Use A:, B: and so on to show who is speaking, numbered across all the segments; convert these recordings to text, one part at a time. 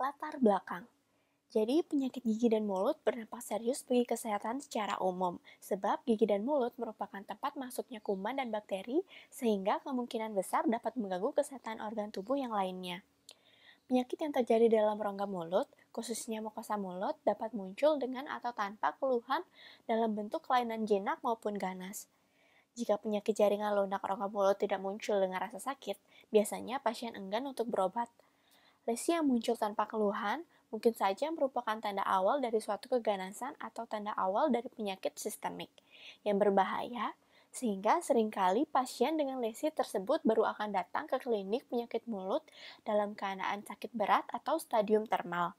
A: Latar belakang. Jadi, penyakit gigi dan mulut berdampak serius bagi kesehatan secara umum, sebab gigi dan mulut merupakan tempat masuknya kuman dan bakteri, sehingga kemungkinan besar dapat mengganggu kesehatan organ tubuh yang lainnya. Penyakit yang terjadi dalam rongga mulut, khususnya mukosa mulut, dapat muncul dengan atau tanpa keluhan dalam bentuk kelainan jinak maupun ganas. Jika penyakit jaringan lunak rongga mulut tidak muncul dengan rasa sakit, biasanya pasien enggan untuk berobat. Lesi yang muncul tanpa keluhan mungkin saja merupakan tanda awal dari suatu keganasan atau tanda awal dari penyakit sistemik yang berbahaya, sehingga seringkali pasien dengan lesi tersebut baru akan datang ke klinik penyakit mulut dalam keadaan sakit berat atau stadium termal.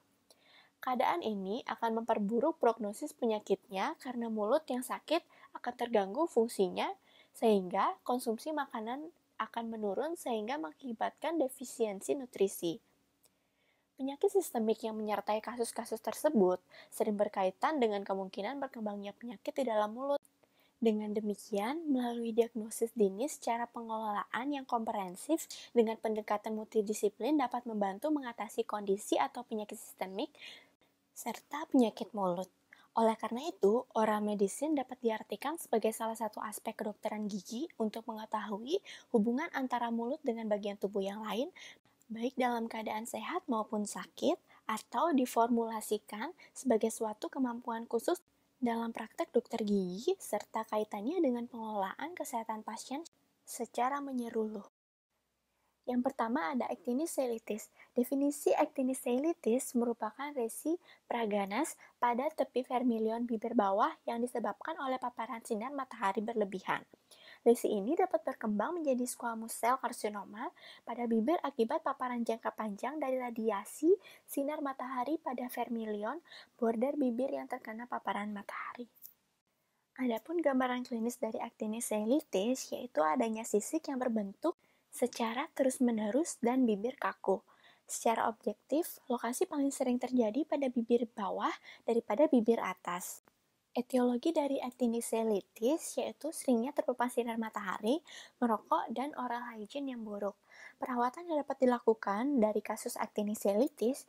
A: Keadaan ini akan memperburuk prognosis penyakitnya karena mulut yang sakit akan terganggu fungsinya, sehingga konsumsi makanan akan menurun sehingga mengakibatkan defisiensi nutrisi. Penyakit sistemik yang menyertai kasus-kasus tersebut sering berkaitan dengan kemungkinan berkembangnya penyakit di dalam mulut. Dengan demikian, melalui diagnosis dini secara pengelolaan yang komprehensif dengan pendekatan multidisiplin dapat membantu mengatasi kondisi atau penyakit sistemik serta penyakit mulut. Oleh karena itu, oral medicine dapat diartikan sebagai salah satu aspek kedokteran gigi untuk mengetahui hubungan antara mulut dengan bagian tubuh yang lain, baik dalam keadaan sehat maupun sakit, atau diformulasikan sebagai suatu kemampuan khusus dalam praktek dokter gigi, serta kaitannya dengan pengelolaan kesehatan pasien secara menyeluruh. Yang pertama ada actinic cheilitis. Definisi actinic cheilitis merupakan lesi praganas pada tepi vermilion bibir bawah yang disebabkan oleh paparan sinar matahari berlebihan. Lesi ini dapat berkembang menjadi squamous cell carcinoma pada bibir akibat paparan jangka panjang dari radiasi sinar matahari pada vermilion border bibir yang terkena paparan matahari. Adapun gambaran klinis dari actinic cheilitis yaitu adanya sisik yang berbentuk secara terus-menerus dan bibir kaku. Secara objektif, lokasi paling sering terjadi pada bibir bawah daripada bibir atas. Etiologi dari actinic cheilitis yaitu seringnya terpapar sinar matahari, merokok, dan oral hygiene yang buruk. Perawatan yang dapat dilakukan dari kasus actinic cheilitis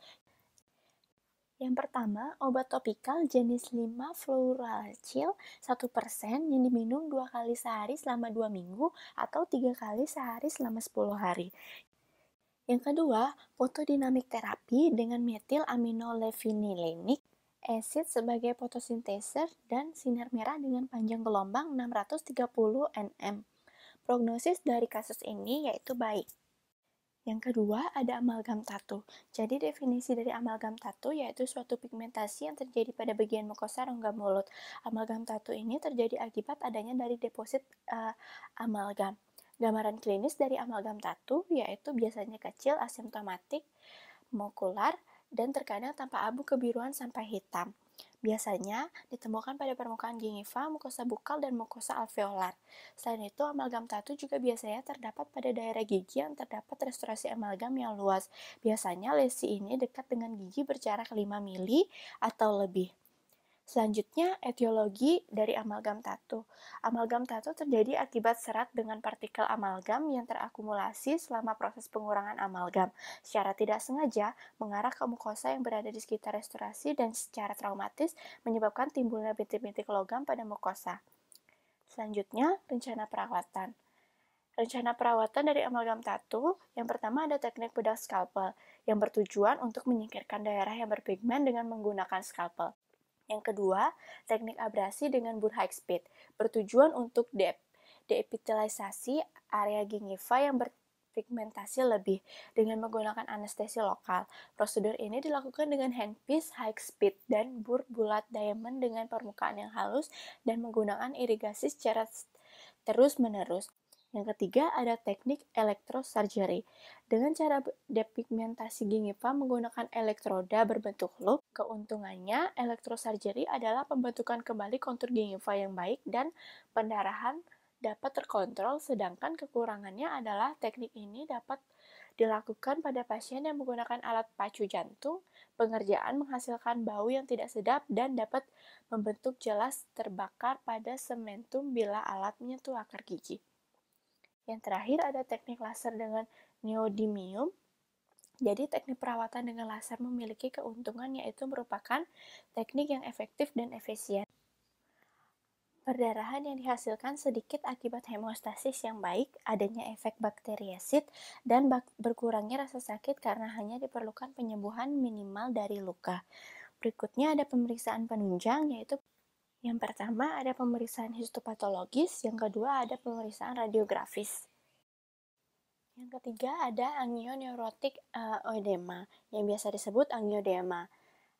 A: yang pertama, obat topikal jenis 5-fluorouracil 1% yang diminum 2 kali sehari selama 2 minggu atau 3 kali sehari selama 10 hari. Yang kedua, fotodinamik terapi dengan metil aminolevinilenik acid sebagai fotosinteser dan sinar merah dengan panjang gelombang 630 nm. Prognosis dari kasus ini yaitu baik. Yang kedua, ada amalgam tattoo. Jadi definisi dari amalgam tattoo yaitu suatu pigmentasi yang terjadi pada bagian mukosa rongga mulut. Amalgam tattoo ini terjadi akibat adanya dari deposit amalgam. Gambaran klinis dari amalgam tattoo yaitu biasanya kecil, asimptomatik, mokular, dan terkadang tanpa abu kebiruan sampai hitam. Biasanya ditemukan pada permukaan gingiva, mukosa bukal, dan mukosa alveolar. Selain itu, amalgam tattoo juga biasanya terdapat pada daerah gigi yang terdapat restorasi amalgam yang luas. Biasanya lesi ini dekat dengan gigi berjarak 5 mili atau lebih. Selanjutnya, etiologi dari amalgam tattoo. Amalgam tattoo terjadi akibat serat dengan partikel amalgam yang terakumulasi selama proses pengurangan amalgam. Secara tidak sengaja, mengarah ke mukosa yang berada di sekitar restorasi dan secara traumatis menyebabkan timbulnya bintik-bintik logam pada mukosa. Selanjutnya, rencana perawatan. Rencana perawatan dari amalgam tattoo, yang pertama ada teknik bedah scalpel, yang bertujuan untuk menyingkirkan daerah yang berpigmen dengan menggunakan scalpel. Yang kedua, teknik abrasi dengan bur high speed, bertujuan untuk deepitalisasi area gingiva yang berpigmentasi lebih dengan menggunakan anestesi lokal. Prosedur ini dilakukan dengan handpiece high speed dan bur bulat diamond dengan permukaan yang halus dan menggunakan irigasi secara terus-menerus. Yang ketiga ada teknik electrosurgery. Dengan cara depigmentasi gingiva menggunakan elektroda berbentuk loop, keuntungannya electrosurgery adalah pembentukan kembali kontur gingiva yang baik dan pendarahan dapat terkontrol, sedangkan kekurangannya adalah teknik ini dapat dilakukan pada pasien yang menggunakan alat pacu jantung, pengerjaan menghasilkan bau yang tidak sedap, dan dapat membentuk jelas terbakar pada sementum bila alat menyentuh akar gigi. Yang terakhir ada teknik laser dengan neodymium. Jadi teknik perawatan dengan laser memiliki keuntungan yaitu merupakan teknik yang efektif dan efisien. Perdarahan yang dihasilkan sedikit akibat hemostasis yang baik, adanya efek bakteriosit, dan berkurangnya rasa sakit karena hanya diperlukan penyembuhan minimal dari luka. Berikutnya ada pemeriksaan penunjang, yaitu yang pertama ada pemeriksaan histopatologis, yang kedua ada pemeriksaan radiografis. Yang ketiga ada angioneurotic oedema, yang biasa disebut angioedema.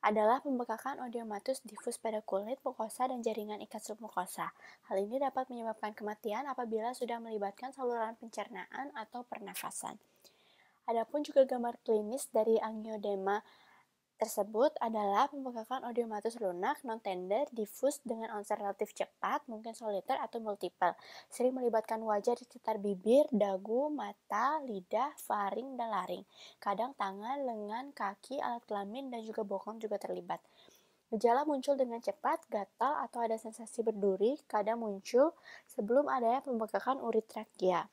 A: Adalah pembekakan oedematous diffus pada kulit, mukosa, dan jaringan ikat submukosa. Hal ini dapat menyebabkan kematian apabila sudah melibatkan saluran pencernaan atau pernafasan. Adapun juga gambar klinis dari angioedema tersebut adalah pembekakan oedematous lunak, non-tender, diffus dengan onset relatif cepat, mungkin soliter atau multiple. Sering melibatkan wajah di sekitar bibir, dagu, mata, lidah, faring, dan laring. Kadang tangan, lengan, kaki, alat kelamin, dan juga bokong juga terlibat. Gejala muncul dengan cepat, gatal, atau ada sensasi berduri, kadang muncul sebelum adanya pembekakan uretrakia.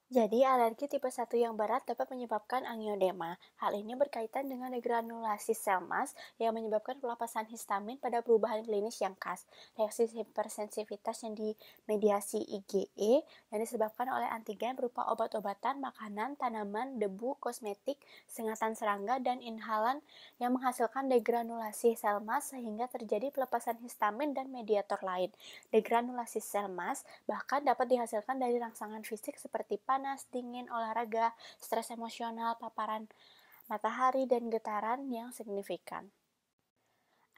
A: Jadi, alergi tipe 1 yang berat dapat menyebabkan angioedema. Hal ini berkaitan dengan degranulasi sel mas yang menyebabkan pelepasan histamin pada perubahan klinis yang khas. Reaksi hipersensitivitas yang dimediasi IgE yang disebabkan oleh antigen berupa obat-obatan, makanan, tanaman, debu, kosmetik, sengatan serangga, dan inhalan yang menghasilkan degranulasi sel mas sehingga terjadi pelepasan histamin dan mediator lain. Degranulasi sel mas bahkan dapat dihasilkan dari rangsangan fisik seperti panas, dingin, olahraga, stres emosional, paparan matahari, dan getaran yang signifikan.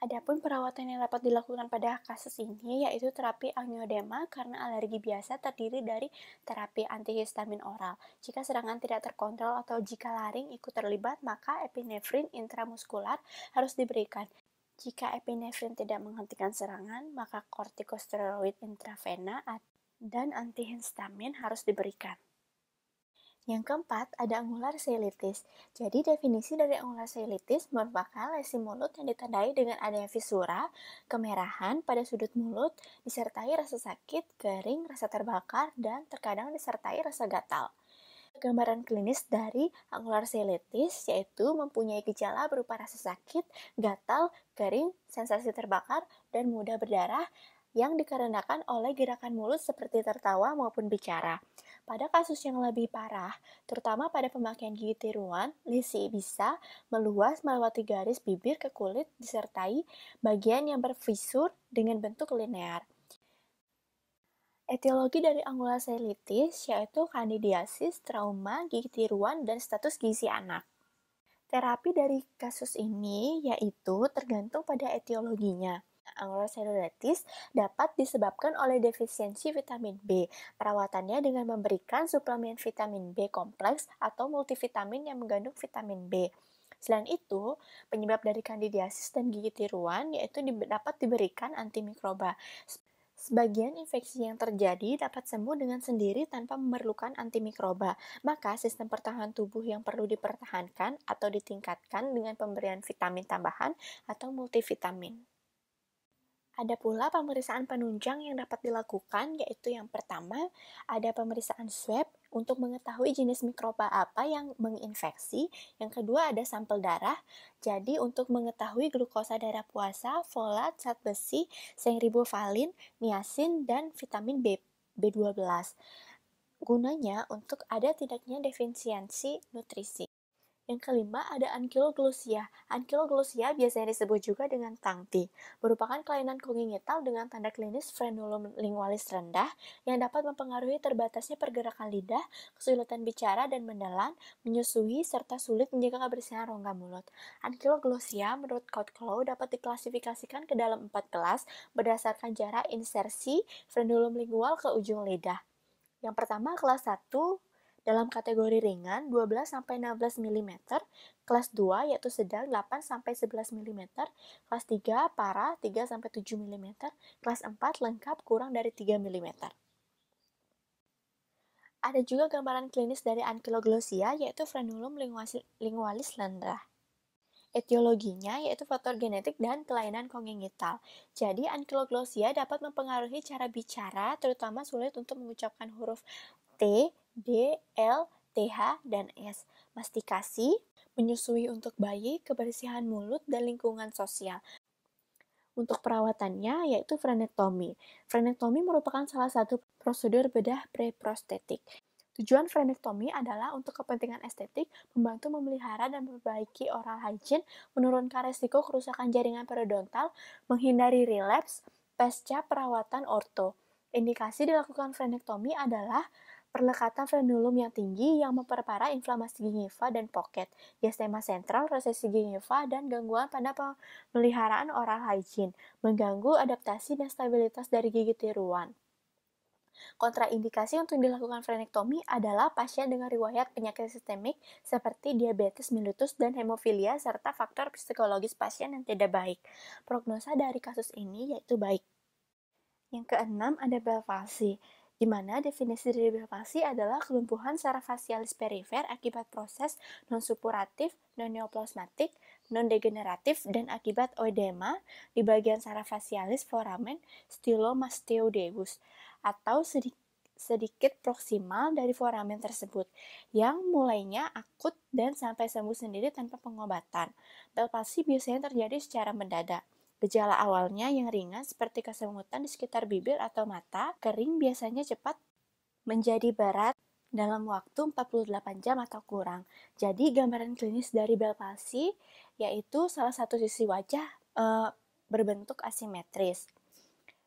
A: Adapun perawatan yang dapat dilakukan pada kasus ini yaitu terapi angioedema karena alergi biasa terdiri dari terapi antihistamin oral. Jika serangan tidak terkontrol atau jika laring ikut terlibat, maka epinefrin intramuskular harus diberikan. Jika epinefrin tidak menghentikan serangan, maka kortikosteroid intravena dan antihistamin harus diberikan. Yang keempat, ada angular cheilitis. Jadi, definisi dari angular cheilitis merupakan lesi mulut yang ditandai dengan adanya fisura, kemerahan pada sudut mulut, disertai rasa sakit, garing, rasa terbakar, dan terkadang disertai rasa gatal. Gambaran klinis dari angular cheilitis yaitu mempunyai gejala berupa rasa sakit, gatal, garing, sensasi terbakar, dan mudah berdarah yang dikarenakan oleh gerakan mulut seperti tertawa maupun bicara. Pada kasus yang lebih parah, terutama pada pemakaian gigi tiruan, lesi bisa meluas melewati garis bibir ke kulit disertai bagian yang berfisur dengan bentuk linear. Etiologi dari angular cheilitis yaitu kandidiasis, trauma, gigi tiruan, dan status gizi anak. Terapi dari kasus ini yaitu tergantung pada etiologinya. Angular cheilitis dapat disebabkan oleh defisiensi vitamin B. Perawatannya dengan memberikan suplemen vitamin B kompleks atau multivitamin yang mengandung vitamin B. Selain itu, penyebab dari kandidiasis dan gigi tiruan yaitu dapat diberikan antimikroba. Sebagian infeksi yang terjadi dapat sembuh dengan sendiri tanpa memerlukan antimikroba. Maka, sistem pertahanan tubuh yang perlu dipertahankan atau ditingkatkan dengan pemberian vitamin tambahan atau multivitamin. Ada pula pemeriksaan penunjang yang dapat dilakukan, yaitu yang pertama, ada pemeriksaan swab untuk mengetahui jenis mikroba apa yang menginfeksi. Yang kedua, ada sampel darah. Jadi, untuk mengetahui glukosa darah puasa, folat, zat besi, seng ribovalin, niacin, dan vitamin B12. Gunanya untuk ada tidaknya defisiensi nutrisi. Yang kelima, ada ankyloglosia. Ankyloglosia biasanya disebut juga dengan tangti, merupakan kelainan kongenital dengan tanda klinis frenulum lingualis rendah yang dapat mempengaruhi terbatasnya pergerakan lidah, kesulitan bicara dan menelan, menyusui, serta sulit menjaga kebersihan rongga mulut. Ankyloglosia menurut Kotklow dapat diklasifikasikan ke dalam 4 kelas berdasarkan jarak insersi frenulum lingual ke ujung lidah. Yang pertama, kelas 1 dalam kategori ringan 12-16 mm, kelas 2 yaitu sedang 8-11 mm, kelas 3 parah 3-7 mm, kelas 4 lengkap kurang dari 3 mm. Ada juga gambaran klinis dari ankyloglosia yaitu frenulum lingualis rendah. Etiologinya yaitu faktor genetik dan kelainan kongenital. Jadi ankyloglosia dapat mempengaruhi cara bicara, terutama sulit untuk mengucapkan huruf T, D, L, T, TH, dan S. Mastikasi, menyusui untuk bayi, kebersihan mulut, dan lingkungan sosial. Untuk perawatannya yaitu frenektomi. Frenektomi merupakan salah satu prosedur bedah preprostetik. Tujuan frenektomi adalah untuk kepentingan estetik, membantu memelihara dan memperbaiki oral hygiene, menurunkan resiko kerusakan jaringan periodontal, menghindari relapse pasca perawatan orto. Indikasi dilakukan frenektomi adalah perlekatan frenulum yang tinggi yang memperparah inflamasi gingiva dan pocket, diastema sentral, resesi gingiva, dan gangguan pada pemeliharaan oral hygiene, mengganggu adaptasi dan stabilitas dari gigi tiruan. Kontraindikasi untuk dilakukan frenektomi adalah pasien dengan riwayat penyakit sistemik seperti diabetes mellitus dan hemofilia serta faktor psikologis pasien yang tidak baik. Prognosa dari kasus ini yaitu baik. Yang keenam ada Bell palsy, di mana definisi dari Bell palsy adalah kelumpuhan saraf facialis perifer akibat proses non-suppuratif, non-neoplasmatik, non-degeneratif, dan akibat oedema di bagian saraf facialis foramen stylomastoideus atau sedikit proksimal dari foramen tersebut, yang mulainya akut dan sampai sembuh sendiri tanpa pengobatan. Bell palsy biasanya terjadi secara mendadak. Gejala awalnya yang ringan seperti kesemutan di sekitar bibir atau mata, kering biasanya cepat menjadi berat dalam waktu 48 jam atau kurang. Jadi gambaran klinis dari Bell palsy yaitu salah satu sisi wajah berbentuk asimetris.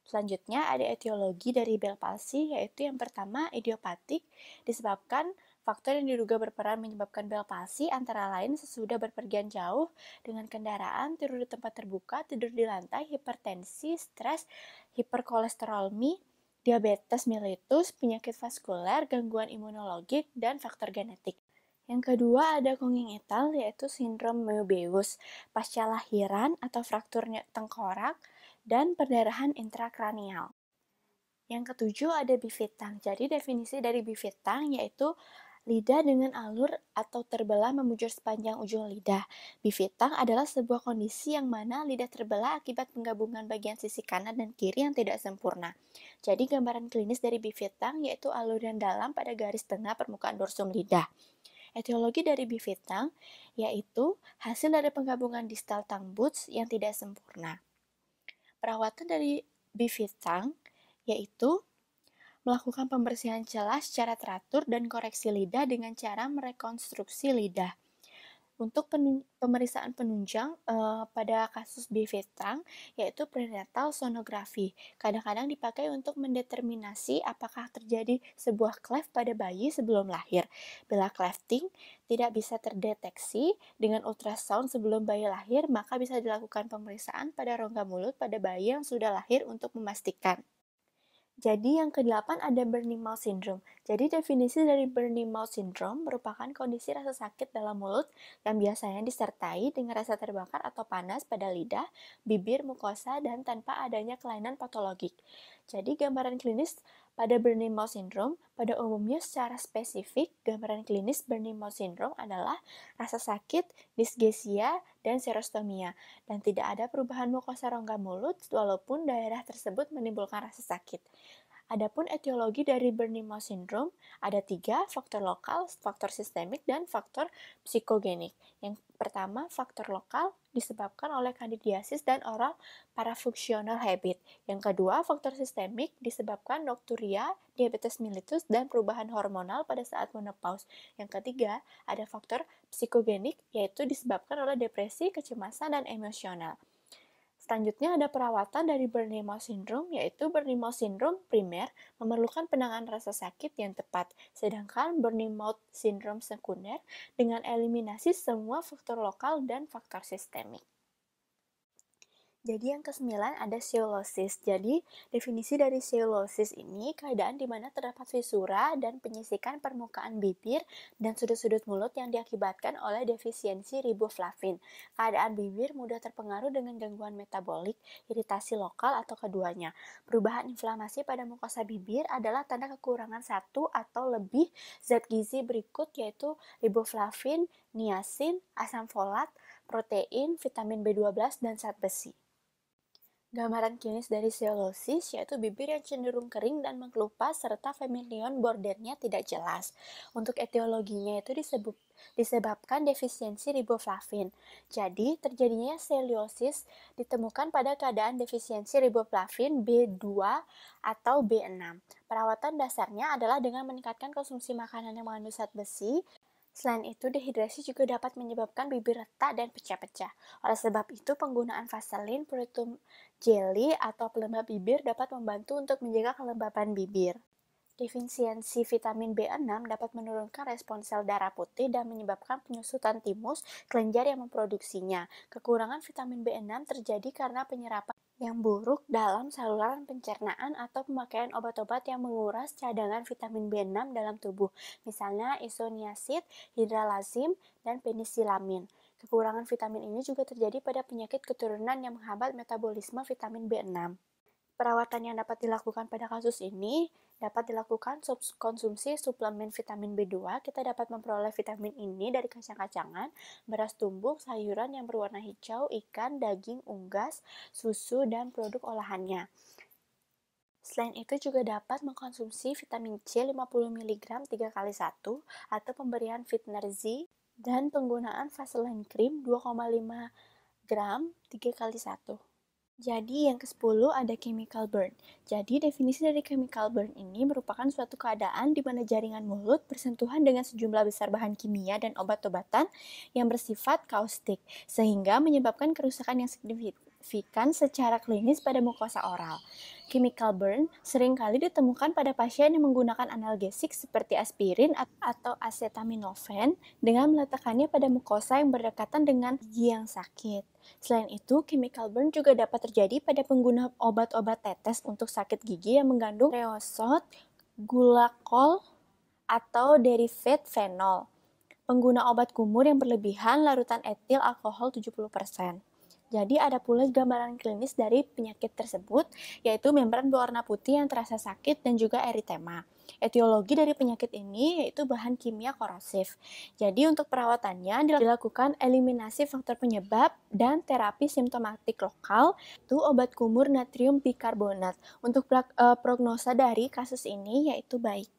A: Selanjutnya ada etiologi dari Bell palsy, yaitu yang pertama idiopatik, disebabkan faktor yang diduga berperan menyebabkan Bell palsy antara lain sesudah berpergian jauh dengan kendaraan, tidur di tempat terbuka, tidur di lantai, hipertensi, stres, hiperkolesterolemi, diabetes mellitus, penyakit vaskuler, gangguan imunologik, dan faktor genetik. Yang kedua ada congenital, yaitu sindrom Moebius, pasca lahiran atau fraktur tengkorak, dan perdarahan intrakranial. Yang ketujuh ada bifidang. Jadi definisi dari bifidang yaitu lidah dengan alur atau terbelah memujur sepanjang ujung lidah. Bifidang adalah sebuah kondisi yang mana lidah terbelah akibat penggabungan bagian sisi kanan dan kiri yang tidak sempurna. Jadi gambaran klinis dari bifidang yaitu alur yang dalam pada garis tengah permukaan dorsum lidah. Etiologi dari bifidang yaitu hasil dari penggabungan distal tongue buds yang tidak sempurna. Perawatan dari bifidang yaitu melakukan pembersihan celah secara teratur dan koreksi lidah dengan cara merekonstruksi lidah. Untuk pemeriksaan penunjang pada kasus bifidang yaitu prenatal sonografi. Kadang-kadang dipakai untuk mendeterminasi apakah terjadi sebuah cleft pada bayi sebelum lahir. Bila clefting tidak bisa terdeteksi dengan ultrasound sebelum bayi lahir, maka bisa dilakukan pemeriksaan pada rongga mulut pada bayi yang sudah lahir untuk memastikan. Jadi yang ke-8 ada burning mouth syndrome. Jadi definisi dari burning mouth syndrome merupakan kondisi rasa sakit dalam mulut yang biasanya disertai dengan rasa terbakar atau panas pada lidah, bibir, mukosa, dan tanpa adanya kelainan patologik. Jadi gambaran klinis pada burning mouth syndrome, pada umumnya secara spesifik, gambaran klinis burning mouth syndrome adalah rasa sakit, dysgeusia, dan serostomia, dan tidak ada perubahan mukosa rongga mulut walaupun daerah tersebut menimbulkan rasa sakit. Adapun etiologi dari burning mouth syndrome ada 3, faktor lokal, faktor sistemik, dan faktor psikogenik. Yang pertama, faktor lokal disebabkan oleh kandidiasis dan oral parafunctional habit. Yang kedua, faktor sistemik disebabkan nocturia, diabetes mellitus, dan perubahan hormonal pada saat menopause. Yang ketiga, ada faktor psikogenik, yaitu disebabkan oleh depresi, kecemasan, dan emosional. Selanjutnya ada perawatan dari burning mouth syndrome, yaitu burning mouth syndrome primer memerlukan penanganan rasa sakit yang tepat, sedangkan burning mouth syndrome sekunder dengan eliminasi semua faktor lokal dan faktor sistemik. Jadi yang ke-9 ada seolosis. Jadi definisi dari seolosis ini keadaan di mana terdapat fisura dan penyisikan permukaan bibir dan sudut-sudut mulut yang diakibatkan oleh defisiensi riboflavin. Keadaan bibir mudah terpengaruh dengan gangguan metabolik, iritasi lokal atau keduanya. Perubahan inflamasi pada mukosa bibir adalah tanda kekurangan satu atau lebih zat gizi berikut yaitu riboflavin, niacin, asam folat, protein, vitamin B12, dan zat besi. Gambaran klinis dari selosis yaitu bibir yang cenderung kering dan mengelupas serta familion bordernya tidak jelas. Untuk etiologinya itu disebabkan defisiensi riboflavin. Jadi, terjadinya seliosis ditemukan pada keadaan defisiensi riboflavin B2 atau B6. Perawatan dasarnya adalah dengan meningkatkan konsumsi makanan yang mengandung zat besi. Selain itu, dehidrasi juga dapat menyebabkan bibir retak dan pecah-pecah. Oleh sebab itu, penggunaan vaselin, Protum jelly, atau pelembab bibir dapat membantu untuk menjaga kelembapan bibir. Defisiensi vitamin B6 dapat menurunkan respons sel darah putih dan menyebabkan penyusutan timus kelenjar yang memproduksinya. Kekurangan vitamin B6 terjadi karena penyerapan yang buruk dalam saluran pencernaan atau pemakaian obat-obat yang menguras cadangan vitamin B6 dalam tubuh, misalnya isoniazid, hidralazim, dan penisilamin. Kekurangan vitamin ini juga terjadi pada penyakit keturunan yang menghambat metabolisme vitamin B6. Perawatan yang dapat dilakukan pada kasus ini dapat dilakukan konsumsi suplemen vitamin B2. Kita dapat memperoleh vitamin ini dari kacang-kacangan, beras tumbuk, sayuran yang berwarna hijau, ikan, daging, unggas, susu, dan produk olahannya. Selain itu juga dapat mengkonsumsi vitamin C 50 mg 3 kali 1 atau pemberian Vitnerzi dan penggunaan Vaseline Cream 2,5 gram 3 kali 1. Jadi yang ke-10 ada chemical burn. Jadi definisi dari chemical burn ini merupakan suatu keadaan di mana jaringan mulut bersentuhan dengan sejumlah besar bahan kimia dan obat-obatan yang bersifat kaustik, sehingga menyebabkan kerusakan yang signifikan secara klinis pada mukosa oral. Chemical burn seringkali ditemukan pada pasien yang menggunakan analgesik seperti aspirin atau acetaminophen dengan meletakkannya pada mukosa yang berdekatan dengan gigi yang sakit. Selain itu, chemical burn juga dapat terjadi pada pengguna obat-obat tetes untuk sakit gigi yang mengandung kreosot, gulakol, atau derivat fenol. Pengguna obat kumur yang berlebihan larutan etil alkohol 70%. Jadi ada pula gambaran klinis dari penyakit tersebut, yaitu membran berwarna putih yang terasa sakit dan juga eritema. Etiologi dari penyakit ini yaitu bahan kimia korosif. Jadi untuk perawatannya dilakukan eliminasi faktor penyebab dan terapi simptomatik lokal, itu obat kumur natrium bikarbonat. Untuk prognosa dari kasus ini yaitu baik.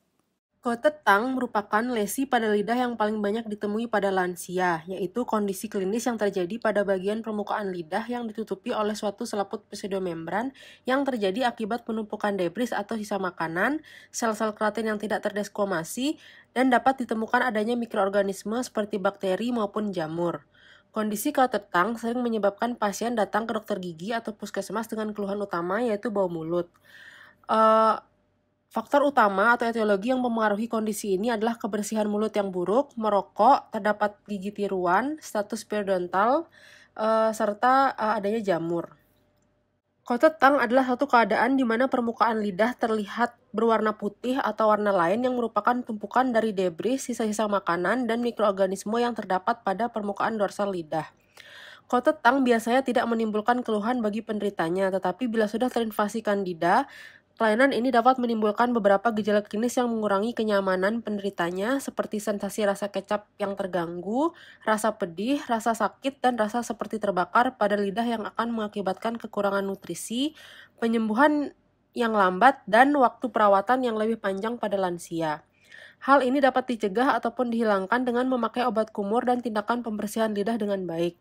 B: Kotetang merupakan lesi pada lidah yang paling banyak ditemui pada lansia, yaitu kondisi klinis yang terjadi pada bagian permukaan lidah yang ditutupi oleh suatu selaput pseudomembran yang terjadi akibat penumpukan debris atau sisa makanan, sel-sel keratin yang tidak terdeskomasi, dan dapat ditemukan adanya mikroorganisme seperti bakteri maupun jamur. Kondisi kotetang sering menyebabkan pasien datang ke dokter gigi atau puskesmas dengan keluhan utama yaitu bau mulut. Faktor utama atau etiologi yang mempengaruhi kondisi ini adalah kebersihan mulut yang buruk, merokok, terdapat gigi tiruan, status periodontal, serta adanya jamur. Kotetang adalah satu keadaan di mana permukaan lidah terlihat berwarna putih atau warna lain yang merupakan tumpukan dari debris, sisa-sisa makanan, dan mikroorganisme yang terdapat pada permukaan dorsal lidah. Kotetang biasanya tidak menimbulkan keluhan bagi penderitanya, tetapi bila sudah terinvasi kandida, kelainan ini dapat menimbulkan beberapa gejala klinis yang mengurangi kenyamanan penderitanya seperti sensasi rasa kecap yang terganggu, rasa pedih, rasa sakit, dan rasa seperti terbakar pada lidah yang akan mengakibatkan kekurangan nutrisi, penyembuhan yang lambat, dan waktu perawatan yang lebih panjang pada lansia. Hal ini dapat dicegah ataupun dihilangkan dengan memakai obat kumur dan tindakan pembersihan lidah dengan baik.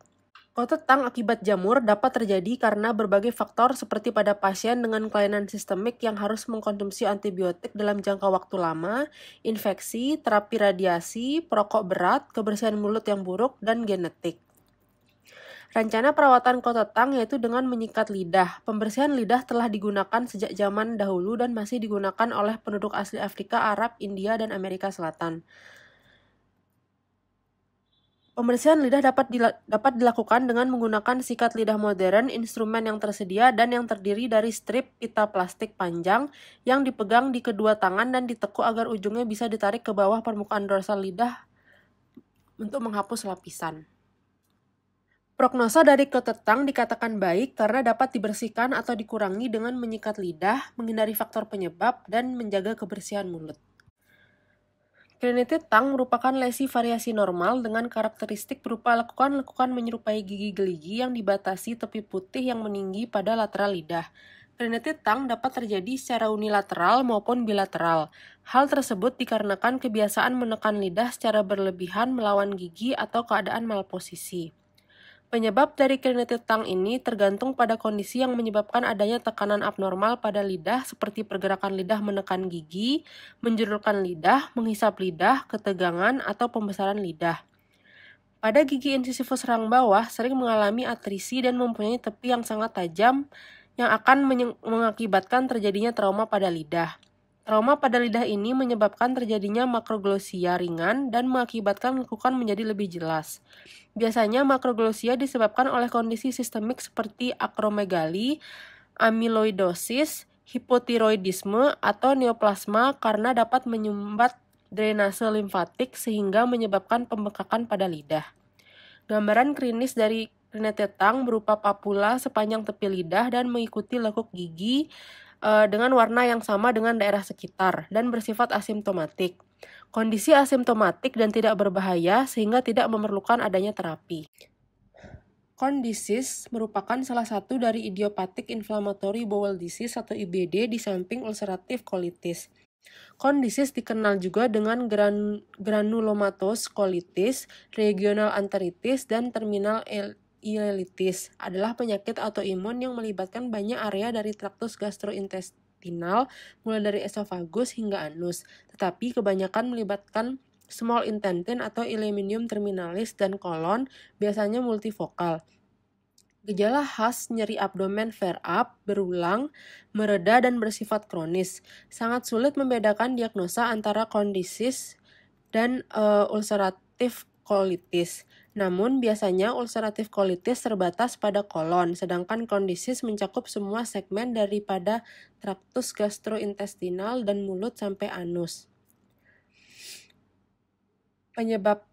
B: Kotetang akibat jamur dapat terjadi karena berbagai faktor seperti pada pasien dengan kelainan sistemik yang harus mengkonsumsi antibiotik dalam jangka waktu lama, infeksi, terapi radiasi, perokok berat, kebersihan mulut yang buruk, dan genetik. Rencana perawatan kotetang yaitu dengan menyikat lidah. Pembersihan lidah telah digunakan sejak zaman dahulu dan masih digunakan oleh penduduk asli Afrika, Arab, India, dan Amerika Selatan. Pembersihan lidah dapat dilakukan dengan menggunakan sikat lidah modern, instrumen yang tersedia, dan yang terdiri dari strip pita plastik panjang yang dipegang di kedua tangan dan ditekuk agar ujungnya bisa ditarik ke bawah permukaan dorsal lidah untuk menghapus lapisan. Prognosa dari kotetang dikatakan baik karena dapat dibersihkan atau dikurangi dengan menyikat lidah, menghindari faktor penyebab, dan menjaga kebersihan mulut. Clinity tongue merupakan lesi variasi normal dengan karakteristik berupa lekukan-lekukan menyerupai gigi geligi yang dibatasi tepi putih yang meninggi pada lateral lidah. Clinity tongue dapat terjadi secara unilateral maupun bilateral. Hal tersebut dikarenakan kebiasaan menekan lidah secara berlebihan melawan gigi atau keadaan malposisi. Penyebab dari clinity tongue ini tergantung pada kondisi yang menyebabkan adanya tekanan abnormal pada lidah seperti pergerakan lidah menekan gigi, menjulurkan lidah, menghisap lidah, ketegangan, atau pembesaran lidah. Pada gigi incisifus serang bawah sering mengalami atrisi dan mempunyai tepi yang sangat tajam yang akan mengakibatkan terjadinya trauma pada lidah. Trauma pada lidah ini menyebabkan terjadinya makroglossia ringan dan mengakibatkan lekukan menjadi lebih jelas. Biasanya makroglossia disebabkan oleh kondisi sistemik seperti akromegali, amyloidosis, hipotiroidisme, atau neoplasma karena dapat menyumbat drainase limfatik sehingga menyebabkan pembekakan pada lidah. Gambaran klinis dari clinity tongue berupa papula sepanjang tepi lidah dan mengikuti lekuk gigi dengan warna yang sama dengan daerah sekitar dan bersifat asimptomatik. Kondisi asimptomatik dan tidak berbahaya sehingga tidak memerlukan adanya terapi. Condisis merupakan salah satu dari idiopathic inflammatory bowel disease atau IBD di samping ulcerative colitis. Condisis dikenal juga dengan granulomatous colitis, regional enteritis, dan terminal ileitis. Adalah penyakit autoimun yang melibatkan banyak area dari traktus gastrointestinal, mulai dari esofagus hingga anus, tetapi kebanyakan melibatkan small intestine atau ileuminium terminalis dan kolon, biasanya multivokal. Gejala khas nyeri abdomen flare up, berulang, mereda, dan bersifat kronis. Sangat sulit membedakan diagnosa antara condisis dan ulcerative colitis. Namun, biasanya ulcerative colitis terbatas pada kolon, sedangkan condisis mencakup semua segmen daripada traktus gastrointestinal dan mulut sampai anus. Penyebab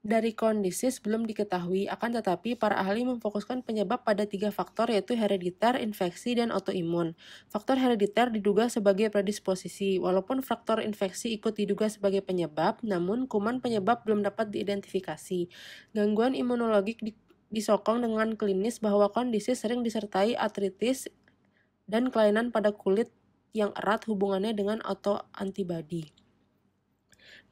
B: dari condisis belum diketahui, akan tetapi para ahli memfokuskan penyebab pada 3 faktor yaitu herediter, infeksi, dan autoimun. Faktor herediter diduga sebagai predisposisi. Walaupun faktor infeksi ikut diduga sebagai penyebab, namun kuman penyebab belum dapat diidentifikasi. Gangguan imunologik disokong dengan klinis bahwa condisis sering disertai artritis dan kelainan pada kulit yang erat hubungannya dengan autoantibody.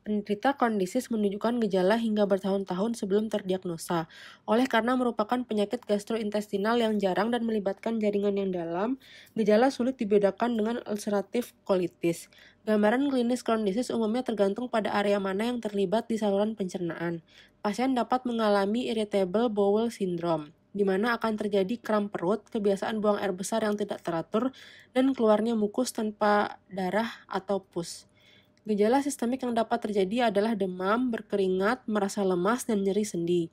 B: Penderita condisis menunjukkan gejala hingga bertahun-tahun sebelum terdiagnosa. Oleh karena merupakan penyakit gastrointestinal yang jarang dan melibatkan jaringan yang dalam, gejala sulit dibedakan dengan ulcerative colitis. Gambaran klinis condisis umumnya tergantung pada area mana yang terlibat di saluran pencernaan. Pasien dapat mengalami irritable bowel syndrome, di mana akan terjadi kram perut, kebiasaan buang air besar yang tidak teratur, dan keluarnya mukus tanpa darah atau pus. Gejala sistemik yang dapat terjadi adalah demam, berkeringat, merasa lemas, dan nyeri sendi.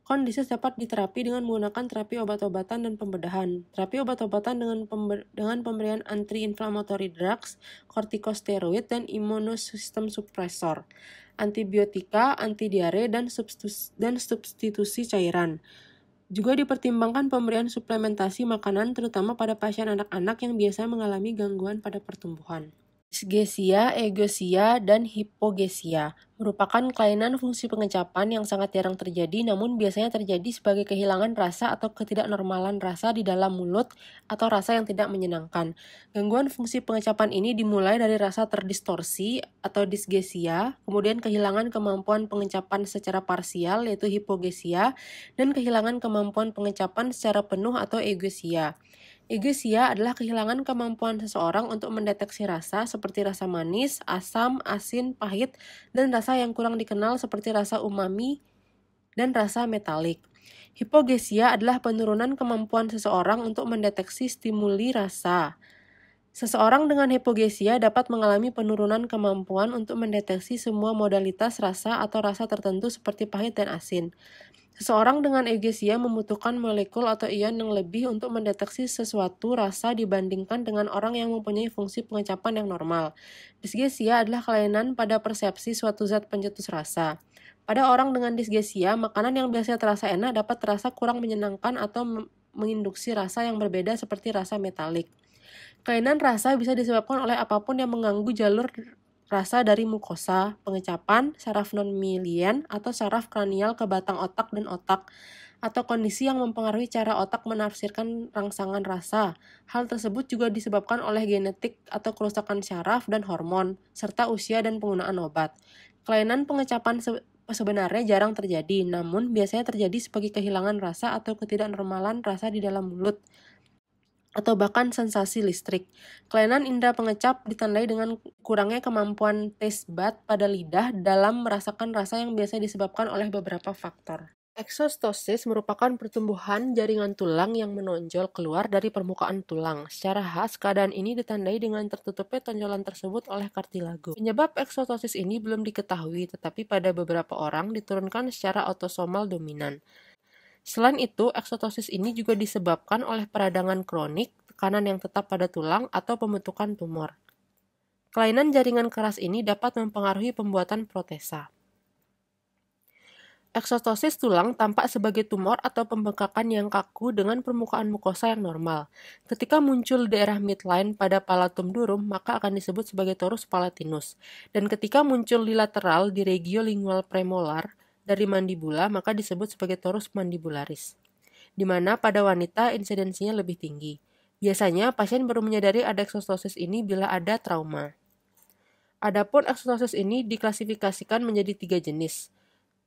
B: Condisis dapat diterapi dengan menggunakan terapi obat-obatan dan pembedahan. Terapi obat-obatan dengan pemberian anti-inflammatory drugs, kortikosteroid, dan immunosystem suppressor, antibiotika, antidiare, dan substitusi cairan. Juga dipertimbangkan pemberian suplementasi makanan terutama pada pasien anak-anak yang biasa mengalami gangguan pada pertumbuhan. Dysgesia, eugeusia, dan hipogesia merupakan kelainan fungsi pengecapan yang sangat jarang terjadi namun biasanya terjadi sebagai kehilangan rasa atau ketidaknormalan rasa di dalam mulut atau rasa yang tidak menyenangkan. Gangguan fungsi pengecapan ini dimulai dari rasa terdistorsi atau dysgesia, kemudian kehilangan kemampuan pengecapan secara parsial yaitu hipogesia, dan kehilangan kemampuan pengecapan secara penuh atau eugeusia. Eugeusia adalah kehilangan kemampuan seseorang untuk mendeteksi rasa seperti rasa manis, asam, asin, pahit, dan rasa yang kurang dikenal seperti rasa umami dan rasa metalik. Hipogesia adalah penurunan kemampuan seseorang untuk mendeteksi stimuli rasa. Seseorang dengan hipogesia dapat mengalami penurunan kemampuan untuk mendeteksi semua modalitas rasa atau rasa tertentu seperti pahit dan asin. Seseorang dengan eugeusia membutuhkan molekul atau ion yang lebih untuk mendeteksi sesuatu rasa dibandingkan dengan orang yang mempunyai fungsi pengecapan yang normal. Dysgesia adalah kelainan pada persepsi suatu zat pencetus rasa. Pada orang dengan dysgesia, makanan yang biasanya terasa enak dapat terasa kurang menyenangkan atau menginduksi rasa yang berbeda seperti rasa metalik. Kelainan rasa bisa disebabkan oleh apapun yang mengganggu jalur rasa dari mukosa, pengecapan, saraf non-milian, atau saraf kranial ke batang otak dan otak, atau kondisi yang mempengaruhi cara otak menafsirkan rangsangan rasa. Hal tersebut juga disebabkan oleh genetik atau kerusakan syaraf dan hormon, serta usia dan penggunaan obat. Kelainan pengecapan sebenarnya jarang terjadi, namun biasanya terjadi sebagai kehilangan rasa atau ketidaknormalan rasa di dalam mulut, atau bahkan sensasi listrik. Kelainan indera pengecap ditandai dengan kurangnya kemampuan taste bud pada lidah dalam merasakan rasa yang biasa disebabkan oleh beberapa faktor. Eksostosis merupakan pertumbuhan jaringan tulang yang menonjol keluar dari permukaan tulang. Secara khas, keadaan ini ditandai dengan tertutupnya tonjolan tersebut oleh kartilago. Penyebab eksostosis ini belum diketahui, tetapi pada beberapa orang diturunkan secara autosomal dominan. Selain itu, eksostosis ini juga disebabkan oleh peradangan kronik, tekanan yang tetap pada tulang, atau pembentukan tumor. Kelainan jaringan keras ini dapat mempengaruhi pembuatan protesa. Eksostosis tulang tampak sebagai tumor atau pembengkakan yang kaku dengan permukaan mukosa yang normal. Ketika muncul di daerah midline pada palatum durum, maka akan disebut sebagai torus palatinus. Dan ketika muncul di lateral di regio lingual premolar dari mandibula, maka disebut sebagai torus mandibularis, di mana pada wanita insidensinya lebih tinggi. Biasanya, pasien baru menyadari ada eksostosis ini bila ada trauma. Adapun eksostosis ini diklasifikasikan menjadi 3 jenis,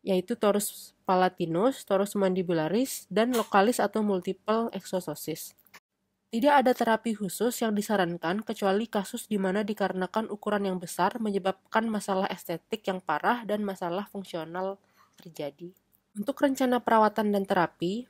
B: yaitu torus palatinus, torus mandibularis, dan lokalis atau multiple eksostosis. Tidak ada terapi khusus yang disarankan kecuali kasus di mana dikarenakan ukuran yang besar menyebabkan masalah estetik yang parah dan masalah fungsional terjadi. Untuk rencana perawatan dan terapi,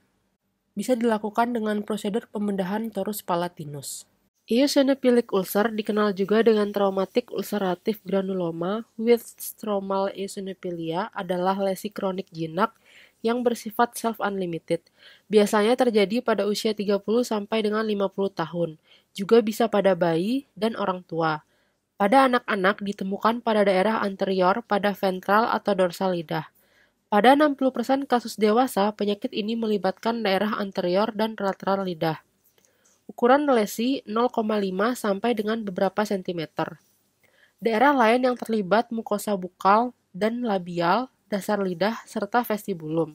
B: bisa dilakukan dengan prosedur pembedahan torus palatinus. Eosinophilic ulcer dikenal juga dengan traumatic ulcerative granuloma with stromal eosinophilia adalah lesi kronik jinak yang bersifat self-unlimited. Biasanya terjadi pada usia 30 sampai dengan 50 tahun. Juga bisa pada bayi dan orang tua. Pada anak-anak ditemukan pada daerah anterior pada ventral atau dorsal lidah. Pada 60% kasus dewasa, penyakit ini melibatkan daerah anterior dan lateral lidah. Ukuran lesi 0,5 sampai dengan beberapa sentimeter. Daerah lain yang terlibat mukosa bukal dan labial, dasar lidah, serta vestibulum.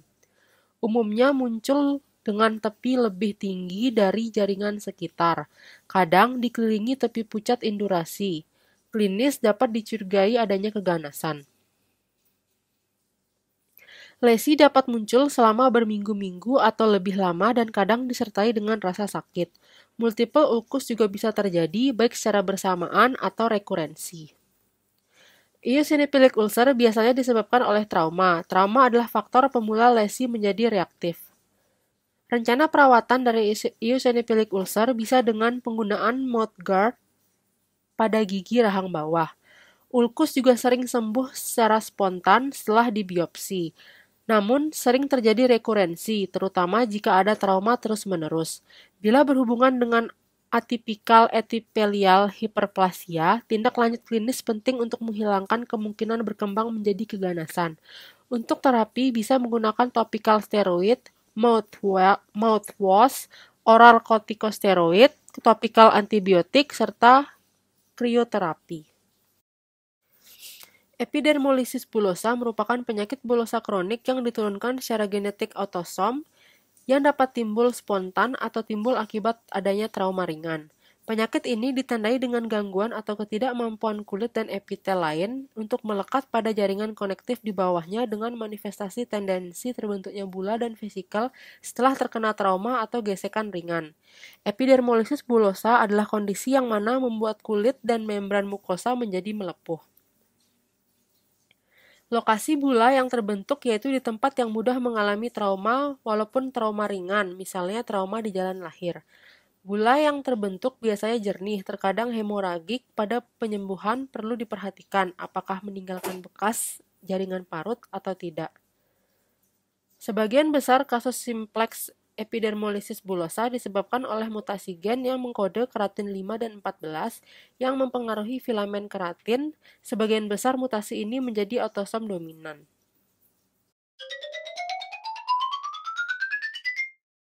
B: Umumnya muncul dengan tepi lebih tinggi dari jaringan sekitar. Kadang dikelilingi tepi pucat indurasi. Klinis dapat dicurigai adanya keganasan. Lesi dapat muncul selama berminggu-minggu atau lebih lama dan kadang disertai dengan rasa sakit. Multiple ulkus juga bisa terjadi baik secara bersamaan atau rekurensi. Eosinophilic ulcer biasanya disebabkan oleh trauma. Trauma adalah faktor pemula lesi menjadi reaktif. Rencana perawatan dari eosinophilic ulcer bisa dengan penggunaan mouth guard pada gigi rahang bawah. Ulkus juga sering sembuh secara spontan setelah dibiopsi. Namun, sering terjadi rekurensi, terutama jika ada trauma terus-menerus. Bila berhubungan dengan atipikal epithelial hiperplasia, tindak lanjut klinis penting untuk menghilangkan kemungkinan berkembang menjadi keganasan. Untuk terapi, bisa menggunakan topical steroid, mouthwash, oral corticosteroid, topical antibiotik, serta krioterapi. Epidermolysis bullosa merupakan penyakit bulosa kronik yang diturunkan secara genetik autosom yang dapat timbul spontan atau timbul akibat adanya trauma ringan. Penyakit ini ditandai dengan gangguan atau ketidakmampuan kulit dan epitel lain untuk melekat pada jaringan konektif di bawahnya dengan manifestasi tendensi terbentuknya bula dan vesikel setelah terkena trauma atau gesekan ringan. Epidermolysis bullosa adalah kondisi yang mana membuat kulit dan membran mukosa menjadi melepuh. Lokasi bula yang terbentuk yaitu di tempat yang mudah mengalami trauma walaupun trauma ringan, misalnya trauma di jalan lahir. Bula yang terbentuk biasanya jernih, terkadang hemoragik. Pada penyembuhan perlu diperhatikan apakah meninggalkan bekas jaringan parut atau tidak. Sebagian besar kasus simplex epidermolysis bullosa disebabkan oleh mutasi gen yang mengkode keratin 5 dan 14 yang mempengaruhi filamen keratin. Sebagian besar mutasi ini menjadi autosom dominan.